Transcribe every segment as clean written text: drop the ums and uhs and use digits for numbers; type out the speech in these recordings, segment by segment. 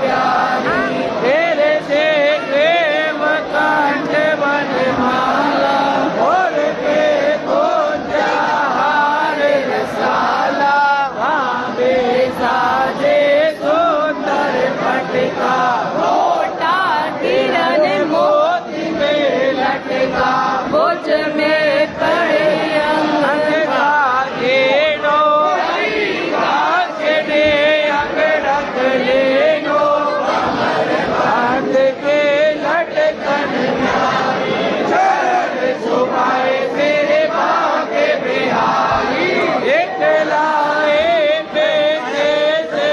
प्यारी तेरे से प्रेम कंठ बनमाला और के हार रसाला भावे साजे सुंदर पटका मोटा किरण मोती में लटका बुझ में पड़े अंग का घेरो कांचने अंग रख लेनो कमर बांध के लटकन चरण सुभाए मेरे भाग्य बिहारी एक लाए बेटे से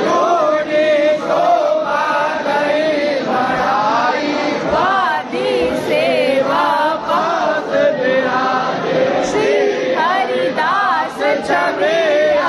जोड़े शोभा गई बढ़ाई वादी सेवा पास बिराजे श्री हरिदास छवि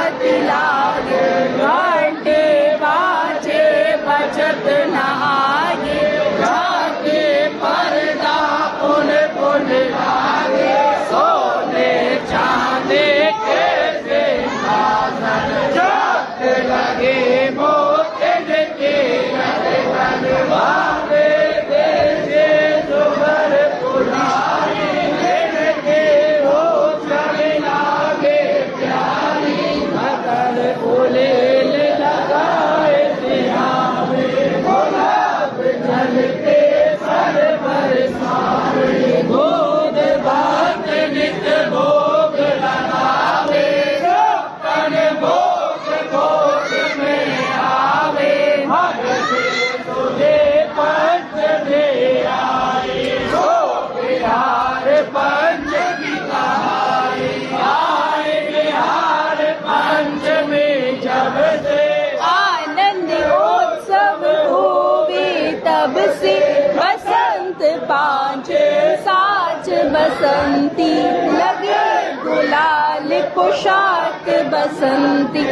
अति लागे घंटे बाजे बचत न आगे जाके पर्दा पुन पुन लागे सोने चांदी के सिंहासन जात लगे मोतिन के लटकन वाले देशे जुबर पुरानी इनके हो चले लागे प्यारी मकर फूले लगाए सिहावे गुलाब जल के सर बरसावे दूध भात नित भोग लगावे छप्पन भोग भोग में आवे हर से तुझे पंच में आए सो बिहार पंच बिहारी आए बिहार पंच में जब से आनंद उत्सव हुए तब से बसंत पांच साज बसंती लगे गुलाल पोशाक बसंती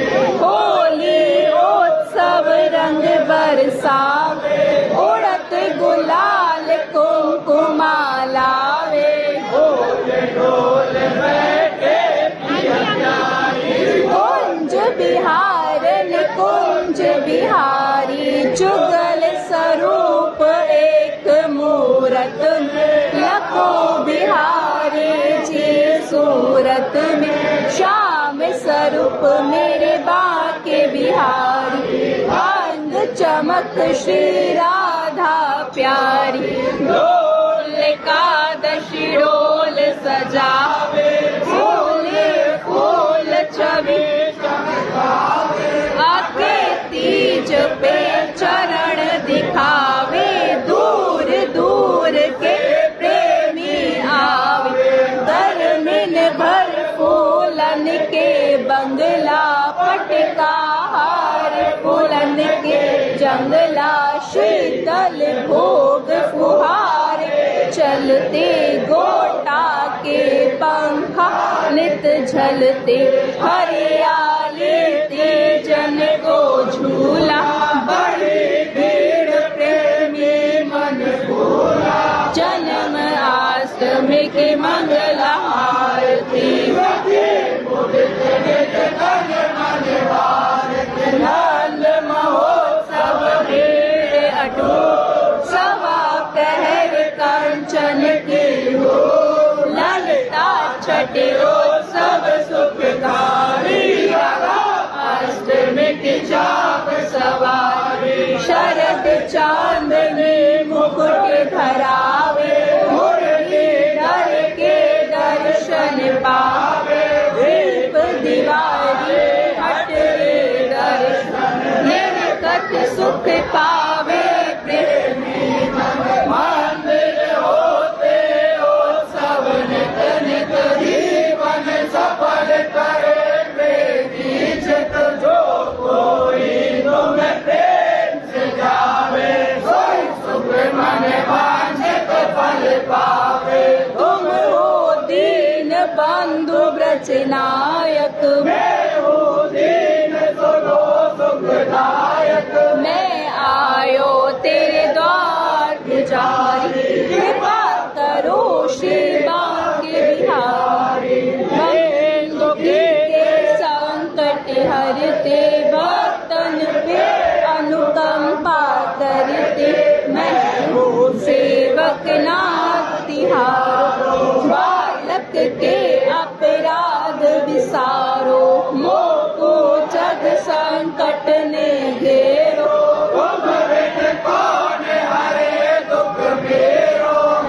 होली उत्सव रंग बरसावे उड़त गुलाल कुमकुमा लावे ढोल ढोल बैठे पिया प्यारी कुंज बिहार निकुंज बिहारी जुगल स्वरूप एक मूरत में लखो बिहारी जी सूरत में श्याम स्वरूप मेरे बाके बिहारी अंग चमक श्री राधा प्यारी ढोल एकादशी डोल सजावे फूले फूल छवि आके तीज पे चरण दिखावे दूर दूर के प्रेमी आवे दरमिन भर फूलन के बंगला पटका हार फूलन के जंगला शीतल भोग फुहार चलते गोटा के पंखा नित झलते हरियाली जन को झूला बड़ी भीड़ प्रेमी मन भूला जन्म अष्टमी की मंगला आरती नंद महोत्सव भीड़ अटूट सवा प्रहर कंचन की हो ललता छठी सब सुखकारी अष्टमी की चाप सवारी शरद चांदनी मुकुट धरावे मुरली धर के दर्शन पावे दीप दिवाली हटे दर्शन निर्गत सुख पावे प्रेमी मंदिर होते उत्सव नित नित जीवन सफल करे प्रेमी चित जो कोई तुम प्रेम से जावे सोई सुख मन वांछित फल पावे तुम हो दीन बंधु ब्रज नायक मैं हूँ दीन सुनो सुखदायक मैं आयो तेरे द्वार पुजारी कृपा करो श्री बांके बिहारी बंधु के संकट हरते भक्तन पे लोकनाथ तिहारो, बालक के अपराध विसारो, मोको जग संकट ने घेरो,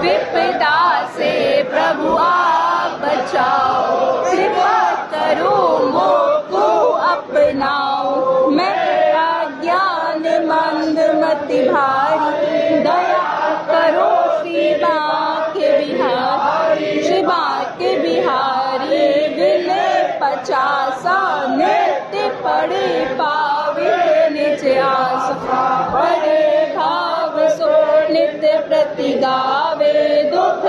विपदा से प्रभु आप बचाओ, कृपा करो मोको अपनाओ, मैं अज्ञान मंद मति भारी, दया करो श्री बांके बिहारी, श्री बांके बिहारी विनय 50 नित्य पड़े पावे निज आस, पड़े भाव सो नित्य प्रति गावे, दुख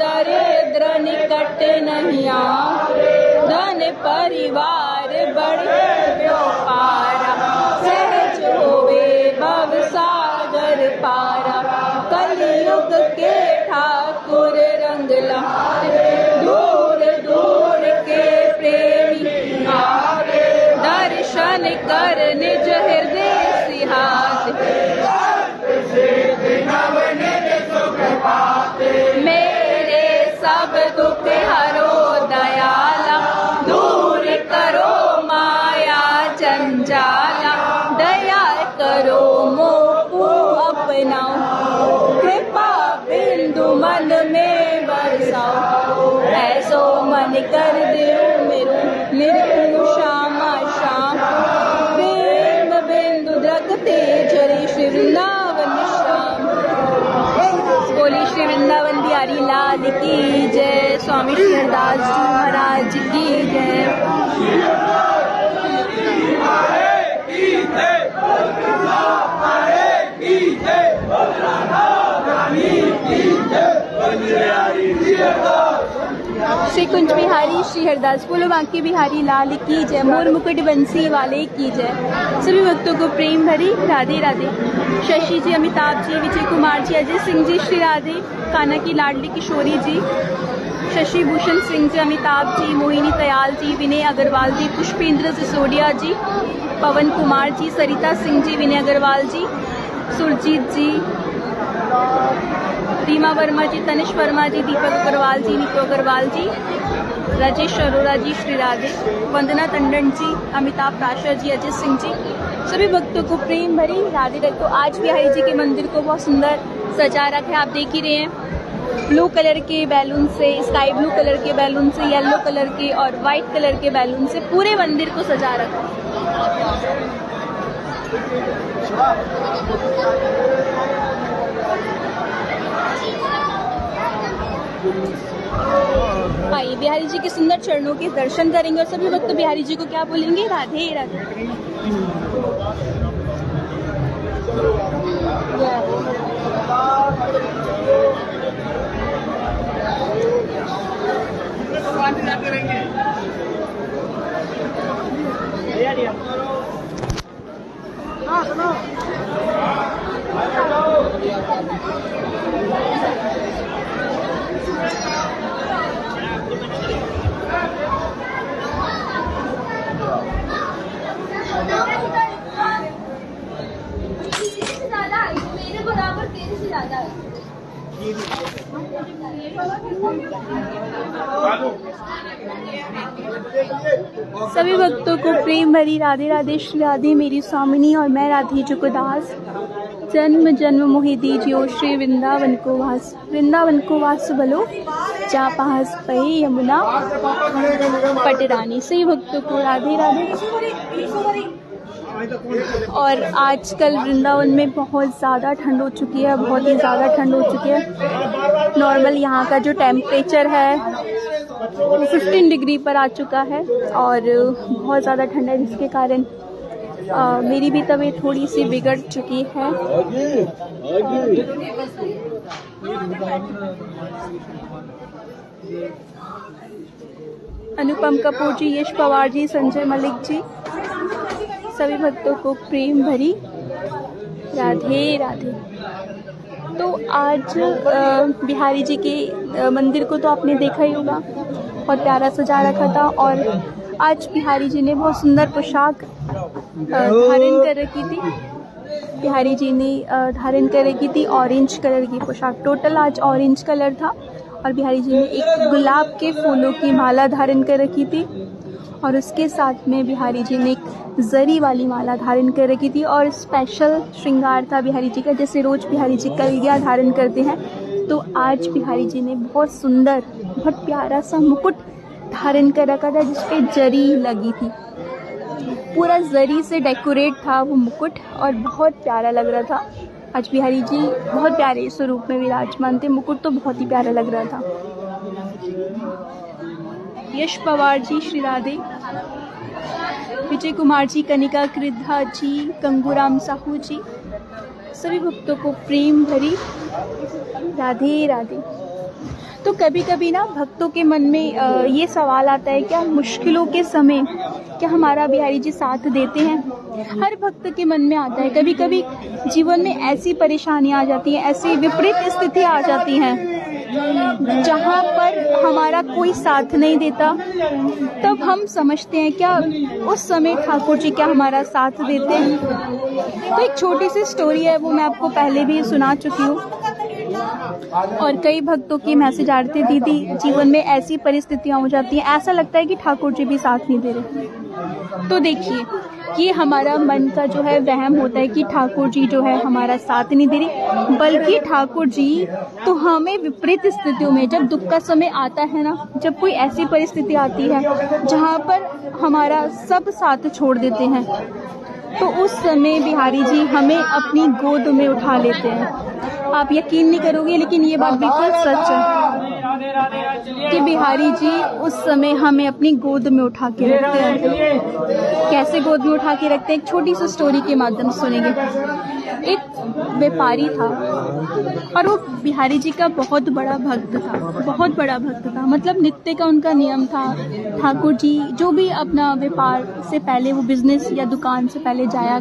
दरिद्र निकट नहीं आवे, धन परिवार बड़े व्यापारा, सहज होवे भव सागर पारा, कलयुग के ठाकुर रंग लहारे, दूर दूर के प्रेमी आवे, दर्शन कर निज हृदय सिहारे, मेरे सब दुख हरो दयाला, दूर करो माया जंजाला, दया करो मोको अपनाओ, कृपा बिंदु मन में बरसाओ, ऐसो मन कर दो मेरो निर्गुण श्यामा श्याम, प्रेम बिंदु द्रगते झरे श्री वृंदावन श्याम। बोली श्री वृंदावन बिहारी लाल की जय, स्वामी श्री हरदास जी महाराज की जय। श्री कुंज बिहारी श्री हरदास बोलो बांके बिहारी लाल की जय, मोर मुकुट बंसी वाले की जय। सभी भक्तों को प्रेम भरी राधे राधे। शशि जी, अमिताभ जी, विजय कुमार जी, अजय सिंह जी, श्री राधे, कान्हा की लाडली किशोरी जी, शशि भूषण सिंह जी, अमिताभ जी, मोहिनी दयाल जी, विनय अग्रवाल जी, पुष्पेंद्र सिसोदिया जी, पवन कुमार जी, सरिता सिंह जी, विनय अग्रवाल जी, सुरजीत जी, रीमा वर्मा जी, तनिष वर्मा जी, दीपक अग्रवाल जी, नीतू अग्रवाल जी, राजेश अरोरा जी, श्री राधे, वंदना टंडन जी, अमिताभ प्राशर जी, अजय सिंह जी, सभी भक्तों को प्रेम भरी राधे राधे। तो आज बिहारी जी के मंदिर को बहुत सुंदर सजा रखा है, आप देख ही रहे हैं। ब्लू कलर के बैलून से, स्काई ब्लू कलर के बैलून से, येलो कलर के और वाइट कलर के बैलून से पूरे मंदिर को सजा रखा है। आइए बिहारी जी के सुंदर चरणों के दर्शन करेंगे और सभी भक्त बिहारी जी को क्या बोलेंगे, राधे राधे। मेरे बराबर तेरे से ज्यादा है। सभी भक्तों को प्रेम भरी राधे राधे। श्री राधे मेरी स्वामिनी और मैं राधे जुगदास, जन्म जन्म मोहि दीजियो श्री वृंदावन को वास। वृंदावन को वास बोलो जा पास पे यमुना पटरानी। सभी भक्तों को राधे राधे। और आजकल वृंदावन में बहुत ज़्यादा ठंड हो चुकी है, बहुत ही ज़्यादा ठंड हो चुकी है। नॉर्मल यहाँ का जो टेम्परेचर है वो 15 डिग्री पर आ चुका है और बहुत ज़्यादा ठंड है, जिसके कारण मेरी भी तबीयत थोड़ी सी बिगड़ चुकी है। अनुपम कपूर जी, यश पवार जी, संजय मलिक जी, सभी भक्तों को प्रेम भरी राधे राधे। तो आज बिहारी जी के मंदिर को तो आपने देखा ही होगा, बहुत प्यारा सजा रखा था। और आज बिहारी जी ने बहुत सुंदर पोशाक धारण कर रखी थी। बिहारी जी ने धारण कर रखी थी ऑरेंज कलर की पोशाक। टोटल आज ऑरेंज कलर था और बिहारी जी ने एक गुलाब के फूलों की माला धारण कर रखी थी और उसके साथ में बिहारी जी ने एक जरी वाली माला धारण कर रखी थी और स्पेशल श्रृंगार था बिहारी जी का। जैसे रोज बिहारी जी कलिया धारण करते हैं, तो आज बिहारी जी ने बहुत सुंदर, बहुत प्यारा सा मुकुट धारण कर रखा था जिसपे जरी लगी थी। पूरा जरी से डेकोरेट था वो मुकुट और बहुत प्यारा लग रहा था। आज बिहारी जी बहुत प्यारे स्वरूप में विराजमान थे। मुकुट तो बहुत ही प्यारा लग रहा था। यश पवार जी श्री राधे, विजय कुमार जी, कनिका कृद्धा जी, कंगूराम साहू जी, सभी भक्तों को प्रेम भरी राधे राधे। तो कभी कभी ना भक्तों के मन में ये सवाल आता है, क्या मुश्किलों के समय क्या हमारा बिहारी जी साथ देते हैं? हर भक्त के मन में आता है। कभी कभी जीवन में ऐसी परेशानियां आ जाती हैं, ऐसी विपरीत स्थितियां आ जाती हैं जहां पर हमारा कोई साथ नहीं देता। तब हम समझते हैं क्या उस समय ठाकुर जी क्या हमारा साथ देते हैं? तो एक छोटी सी स्टोरी है, वो मैं आपको पहले भी सुना चुकी हूँ और कई भक्तों के मैसेज आ रहे थे, दीदी जीवन में ऐसी परिस्थितियां हो जाती हैं, ऐसा लगता है कि ठाकुर जी भी साथ नहीं दे रहे। तो देखिए, ये हमारा मन का जो है वहम होता है कि ठाकुर जी जो है हमारा साथ नहीं दे रही, बल्कि ठाकुर जी तो हमें विपरीत स्थितियों में, जब दुख का समय आता है ना, जब कोई ऐसी परिस्थिति आती है जहाँ पर हमारा सब साथ छोड़ देते हैं, तो उस समय बिहारी जी हमें अपनी गोद में उठा लेते हैं। आप यकीन नहीं करोगे, लेकिन ये बात बिल्कुल सच है कि बिहारी जी उस समय हमें अपनी गोद में उठा के रखते हैं। कैसे गोद में उठा के रखते हैं, एक छोटी सी स्टोरी के माध्यम से सुनेंगे। एक व्यापारी था और वो बिहारी जी का बहुत बड़ा भक्त था, बहुत बड़ा भक्त था। मतलब नित्य का उनका नियम था, ठाकुर जी जो भी अपना व्यापार से पहले, वो बिजनेस या दुकान से पहले जाता,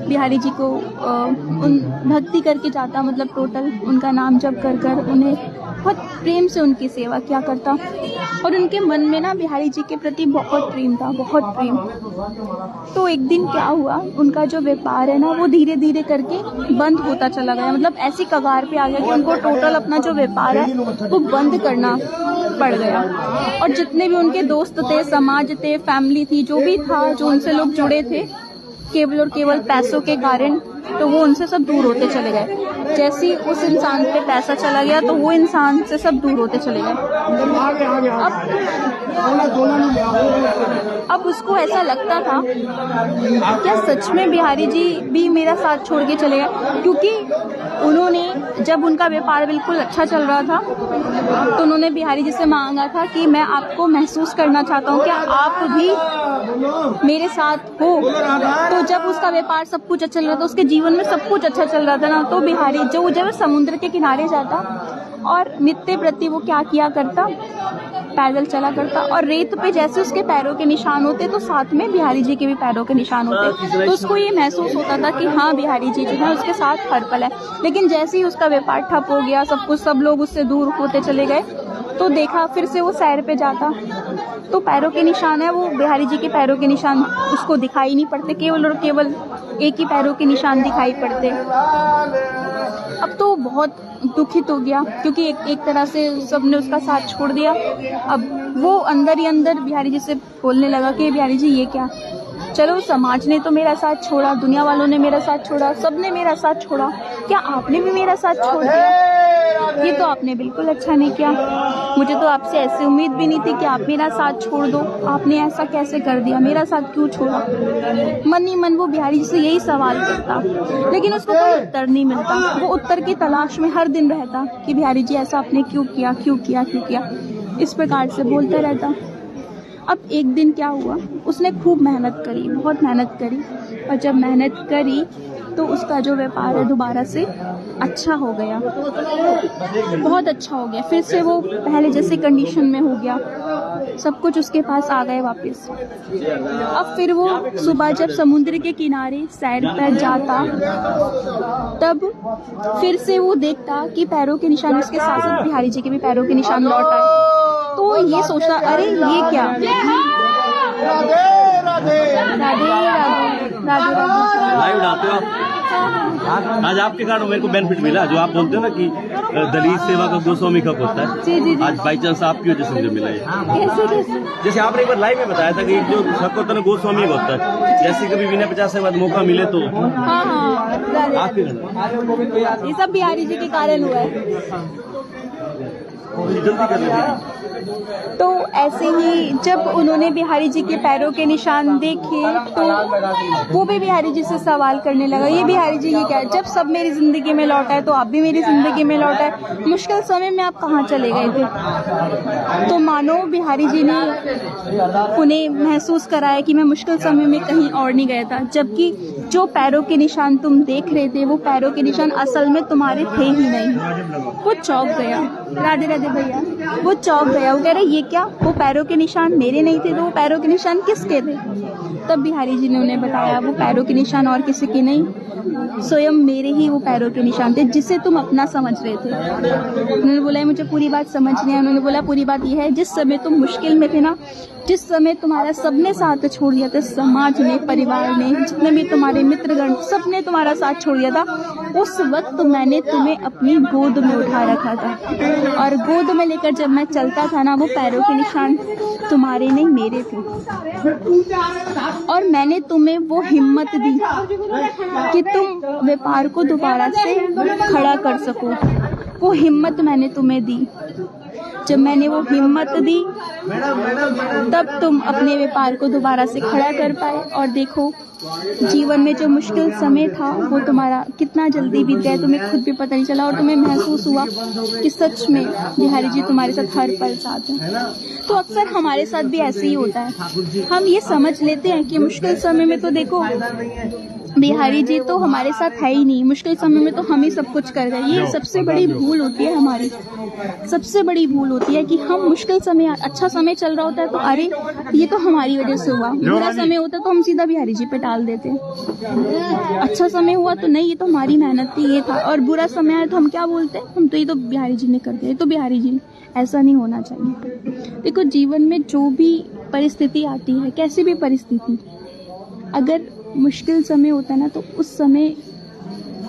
बिहारी जी को उन भक्ति करके जाता। मतलब टोटल उनका नाम जप कर कर उन्हें बहुत प्रेम से उनकी सेवा किया करता और उनके मन में ना बिहारी जी के प्रति बहुत प्रेम था, बहुत प्रेम। तो एक दिन क्या हुआ, उनका जो व्यापार है ना वो धीरे धीरे करके बंद होता चला गया। मतलब ऐसी कगार पे आ गया कि उनको टोटल अपना जो व्यापार है वो बंद करना पड़ गया। और जितने भी उनके दोस्त थे, समाज थे, फैमिली थी, जो भी था, जो उनसे लोग जुड़े थे, केवल और केवल पैसों के कारण, तो वो उनसे सब दूर होते चले गए। जैसे ही उस इंसान पे पैसा चला गया तो वो इंसान से सब दूर होते चले गए। अब उसको ऐसा लगता था, क्या सच में बिहारी जी भी मेरा साथ छोड़ के चले गए? क्योंकि उन्होंने, जब उनका व्यापार बिल्कुल अच्छा चल रहा था, तो उन्होंने बिहारी जी से मांगा था कि मैं आपको महसूस करना चाहता हूँ, क्या आप भी मेरे साथ हो? तो जब उसका व्यापार सब कुछ अच्छा चल रहा था, उसके जीवन में सब कुछ अच्छा चल रहा था ना, तो बिहारी जो जब समुद्र के किनारे जाता और नित्य प्रति वो क्या किया करता, पैदल चला करता और रेत पे जैसे उसके पैरों के निशान होते तो साथ में बिहारी जी के भी पैरों के निशान होते। तो उसको ये महसूस होता था कि हाँ बिहारी जी जो है उसके साथ हर पल है। लेकिन जैसे ही उसका व्यापार ठप हो गया, सब लोग उससे दूर होते चले गए, तो देखा फिर से वो सैर पे जाता तो पैरों के निशान है, वो बिहारी जी के पैरों के निशान उसको दिखाई नहीं पड़ते, केवल और केवल एक ही पैरों के निशान दिखाई पड़ते। अब तो बहुत दुखित हो गया क्योंकि एक तरह से सबने उसका साथ छोड़ दिया। अब वो अंदर ही अंदर बिहारी जी से बोलने लगा कि बिहारी जी ये क्या, चलो समाज ने तो मेरा साथ छोड़ा, दुनिया वालों ने मेरा साथ छोड़ा, सबने मेरा साथ छोड़ा, क्या आपने भी मेरा साथ छोड़ दिया? ये तो आपने बिल्कुल अच्छा नहीं किया। मुझे तो आपसे ऐसी उम्मीद भी नहीं थी कि आप मेरा साथ छोड़ दो, आपने ऐसा कैसे कर दिया, मेरा साथ क्यों छोड़ा? मन ही मन वो बिहारी जी से यही सवाल करता, लेकिन उसको कोई उत्तर नहीं मिलता। वो उत्तर की तलाश में हर दिन रहता कि बिहारी जी ऐसा आपने क्यों किया, क्यों किया, क्यों किया, इस प्रकार से बोलता रहता। अब एक दिन क्या हुआ, उसने खूब मेहनत करी, बहुत मेहनत करी, और जब मेहनत करी तो उसका जो व्यापार है दोबारा से अच्छा हो गया, बहुत अच्छा हो गया। फिर से वो पहले जैसे कंडीशन में हो गया, सब कुछ उसके पास आ गए वापस। अब फिर वो सुबह जब समुद्र के किनारे सैर पर जाता, तब फिर से वो देखता कि पैरों के निशान उसके साथ साथ बिहारी जी के भी पैरों के निशान लौट आए। तो ये सोचता, अरे ये क्या, राधे राधे राधे। लाइव डालते हो आप? आज आपके कारण मेरे को बेनिफिट मिला। जो आप बोलते हो ना कि दलित सेवा का गोस्वामी कब होता है, जी जी जी। आज बाई चांस आपकी वजह से मुझे मिला है। कैसे कैसे? जैसे आपने एक बार लाइव में बताया था कि जो सकोतन गोस्वामी का होता है, जैसे कभी विनय 50 के बाद मौका मिले तो हाँ हाँ, राधे आपके राधे। ये सब बिहारी जी के कारण हुआ है। जल्दी कर लीजिए। तो ऐसे ही जब उन्होंने बिहारी जी के पैरों के निशान देखे तो वो भी बिहारी जी से सवाल करने लगा, ये बिहारी जी ये क्या है? जब सब मेरी जिंदगी में लौटा है तो आप भी मेरी जिंदगी में लौटा है, मुश्किल समय में आप कहाँ चले गए थे? तो मानो बिहारी जी ने उन्हें महसूस कराया कि मैं मुश्किल समय में कहीं और नहीं गया था, जबकि जो पैरों के निशान तुम देख रहे थे वो पैरों के निशान असल में तुम्हारे थे ही नहीं। वो चौंक गया, राधे राधे भैया, वो चौंक गया। वो कह रहे ये क्या, वो पैरों के निशान मेरे नहीं थे तो वो पैरों के निशान किसके थे? तब बिहारी जी ने उन्हें बताया वो पैरों के निशान और किसी के नहीं, स्वयं मेरे ही वो पैरों के निशान थे जिसे तुम अपना समझ रहे थे। उन्होंने बोला मुझे पूरी बात समझ नहीं है। उन्होंने बोला पूरी बात यह है, जिस समय तुम मुश्किल में थे ना, जिस समय तुम्हारा सबने साथ छोड़ दिया था, समाज ने, परिवार ने, जितने भी तुम्हारे मित्रगण, सबने तुम्हारा साथ छोड़ दिया था, उस वक्त मैंने तुम्हें अपनी गोद में उठा रखा था और गोद में लेकर जब मैं चलता था ना, वो पैरों के निशान तुम्हारे नहीं मेरे थे। और मैंने तुम्हें वो हिम्मत दी कि तुम व्यापार को दोबारा से खड़ा कर सको। वो हिम्मत मैंने तुम्हें दी। जब मैंने वो हिम्मत दी तब तुम अपने व्यापार को दोबारा से खड़ा कर पाए। और देखो जीवन में जो मुश्किल समय था वो तुम्हारा कितना जल्दी बीत गया, तुम्हें खुद भी पता नहीं चला और तुम्हें महसूस हुआ कि सच में बिहारी जी तुम्हारे साथ हर पल साथ हैं। तो अक्सर हमारे साथ भी ऐसे ही होता है, हम ये समझ लेते हैं कि मुश्किल समय में तो देखो बिहारी जी तो हमारे साथ है ही नहीं, मुश्किल समय में तो हम ही सब कुछ कर रहे हैं। ये सबसे बड़ी भूल होती है हमारी, सबसे बड़ी भूल होती है कि हम मुश्किल समय, अच्छा समय चल रहा होता है तो अरे ये तो हमारी वजह से हुआ, बुरा समय होता है तो हम सीधा बिहारी जी पे टाल देते हैं। अच्छा समय हुआ तो नहीं ये तो हमारी मेहनत थी, ये था, और बुरा समय आया तो हम क्या बोलते हैं, हम तो ये तो बिहारी जी ने कर दिया, ये तो बिहारी जी। ऐसा नहीं होना चाहिए। देखो जीवन में जो भी परिस्थिति आती है, कैसी भी परिस्थिति, अगर मुश्किल समय होता है ना तो उस समय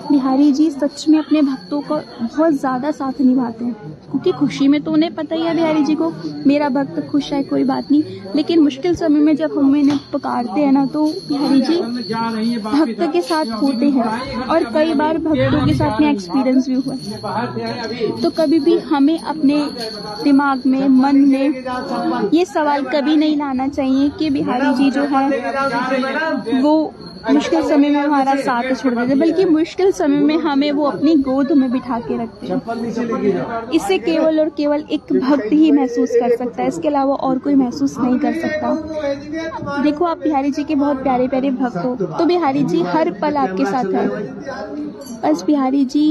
बिहारी जी सच में अपने भक्तों को बहुत ज़्यादा साथ निभाते हैं, क्योंकि खुशी में तो उन्हें पता ही है बिहारी जी को मेरा भक्त खुश है कोई बात नहीं, लेकिन मुश्किल समय में जब हम इन्हें पुकारते हैं ना तो बिहारी जी भक्त के साथ होते हैं। और कई बार भक्तों के साथ में एक्सपीरियंस भी हुआ है। तो कभी भी हमें अपने दिमाग में, मन में ये सवाल कभी नहीं लाना चाहिए कि बिहारी जी जो है वो मुश्किल समय में हमारा साथ छोड़ देते, बल्कि मुश्किल समय में हमें वो अपनी गोद में बिठा के रखते हैं। इसे केवल और केवल एक भक्त ही महसूस कर सकता है, इसके अलावा और कोई महसूस नहीं कर सकता। देखो आप बिहारी जी के बहुत प्यारे प्यारे भक्त हो, तो बिहारी जी हर पल आपके साथ है। बस बिहारी जी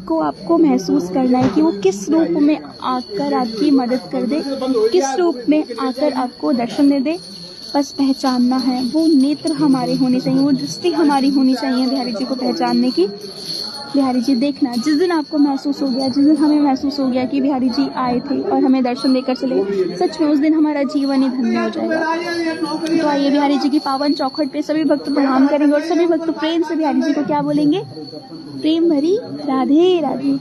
को आपको महसूस करना है कि वो किस रूप में आकर आपकी मदद कर दे, किस रूप में आकर आपको दर्शन दे दे, बस पहचानना है। वो नेत्र हमारे होने चाहिए, वो दृष्टि हमारी होनी चाहिए बिहारी जी को पहचानने की। बिहारी जी देखना, जिस दिन आपको महसूस हो गया, जिस दिन हमें महसूस हो गया कि बिहारी जी आए थे और हमें दर्शन देकर चले गए, सच में उस दिन हमारा जीवन ही धन्य हो जाएगा। तो आइए बिहारी जी की पावन चौखट पे सभी भक्त प्रणाम करेंगे और सभी भक्त प्रेम से बिहारी जी को क्या बोलेंगे, प्रेम भरी राधे राधे।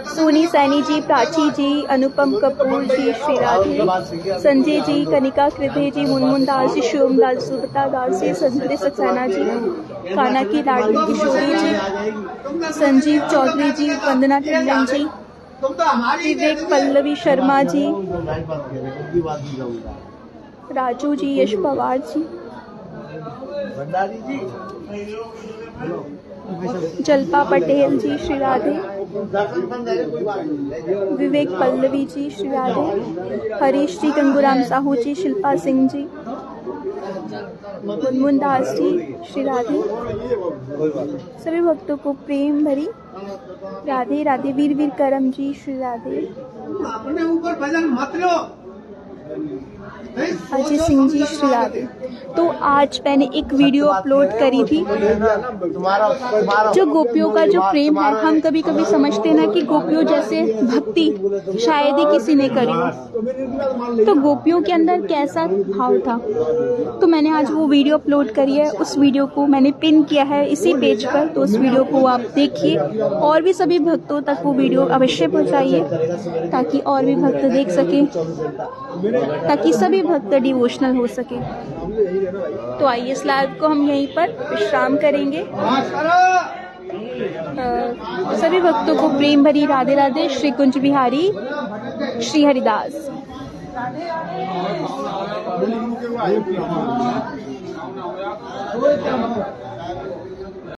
सोनी सैनी जी, प्राची जी, अनुपम कपूर जी, श्री राधे, संजय जी, कनिका कृति जी, मुनमुन दास जी, शिवम दास, सुब्रता दास जी, संजय सक्सेना जी, काना की लाडली किशोरी जी, संजीव चौधरी जी, वंदना टंडन जी, विवेक पल्लवी शर्मा जी, राजू जी, यश पवार जी, जल्पा पटेल जी, श्री राधे, विवेक पल्लवी जी, श्री राधे, हरीश जी, गंगूराम साहू जी, शिल्पा सिंह जी, मुनमुन दास जी, श्री राधे। सभी भक्तों को प्रेम भरी राधे राधे। वीर वीर करम जी, श्री राधे, अजय सिंह जी, श्री राधे। तो आज मैंने एक वीडियो अपलोड करी थी। जो गोपियों का जो प्रेम है, हम कभी कभी समझते हैं ना कि गोपियों जैसे भक्ति शायद ही किसी ने करी हो, तो गोपियों के अंदर कैसा भाव था। तो मैंने आज वो वीडियो अपलोड करी है, उस वीडियो को मैंने पिन किया है इसी पेज पर, तो उस वीडियो को आप देखिए और भी सभी भक्तों तक वो वीडियो अवश्य पहुंचाइए ताकि और भी भक्त देख सके, ताकि सभी भक्त डिवोशनल हो सके। तो आइए इस लाइव को हम यहीं पर विश्राम करेंगे। सभी भक्तों को प्रेम भरी राधे राधे। श्री कुंज बिहारी श्री हरिदास।